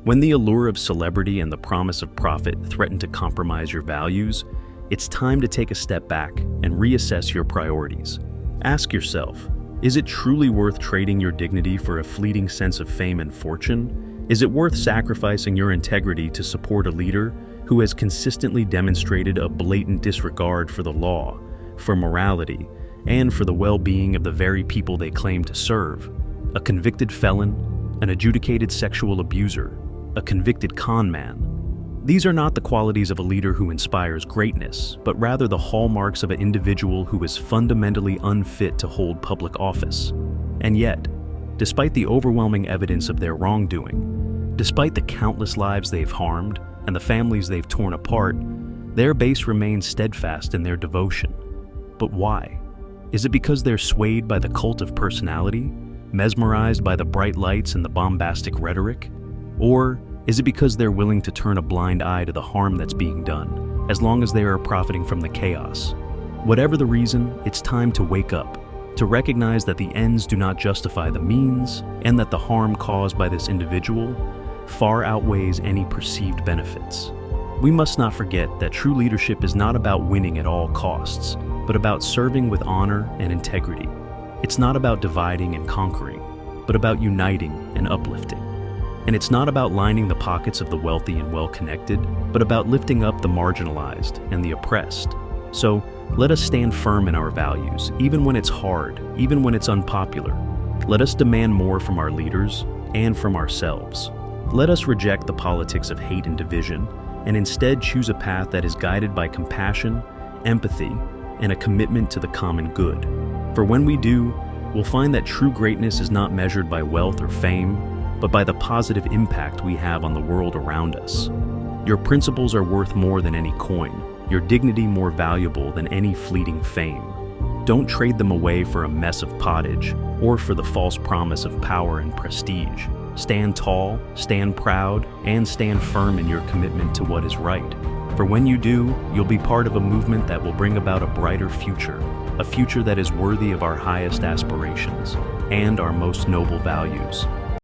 When the allure of celebrity and the promise of profit threaten to compromise your values, it's time to take a step back and reassess your priorities. Ask yourself, is it truly worth trading your dignity for a fleeting sense of fame and fortune? Is it worth sacrificing your integrity to support a leader who has consistently demonstrated a blatant disregard for the law, for morality, and for the well-being of the very people they claim to serve? A convicted felon, an adjudicated sexual abuser, a convicted con man. These are not the qualities of a leader who inspires greatness, but rather the hallmarks of an individual who is fundamentally unfit to hold public office. And yet, despite the overwhelming evidence of their wrongdoing, despite the countless lives they've harmed and the families they've torn apart, their base remains steadfast in their devotion. But why? Is it because they're swayed by the cult of personality, mesmerized by the bright lights and the bombastic rhetoric? Or is it because they're willing to turn a blind eye to the harm that's being done, as long as they are profiting from the chaos? Whatever the reason, it's time to wake up, to recognize that the ends do not justify the means, and that the harm caused by this individual far outweighs any perceived benefits. We must not forget that true leadership is not about winning at all costs, but about serving with honor and integrity. It's not about dividing and conquering, but about uniting and uplifting. And it's not about lining the pockets of the wealthy and well-connected, but about lifting up the marginalized and the oppressed. So let us stand firm in our values, even when it's hard, even when it's unpopular. Let us demand more from our leaders and from ourselves. Let us reject the politics of hate and division, and instead choose a path that is guided by compassion, empathy, and a commitment to the common good. For when we do, we'll find that true greatness is not measured by wealth or fame, but by the positive impact we have on the world around us. Your principles are worth more than any coin, your dignity more valuable than any fleeting fame. Don't trade them away for a mess of pottage or for the false promise of power and prestige. Stand tall, stand proud, and stand firm in your commitment to what is right. For when you do, you'll be part of a movement that will bring about a brighter future, a future that is worthy of our highest aspirations and our most noble values.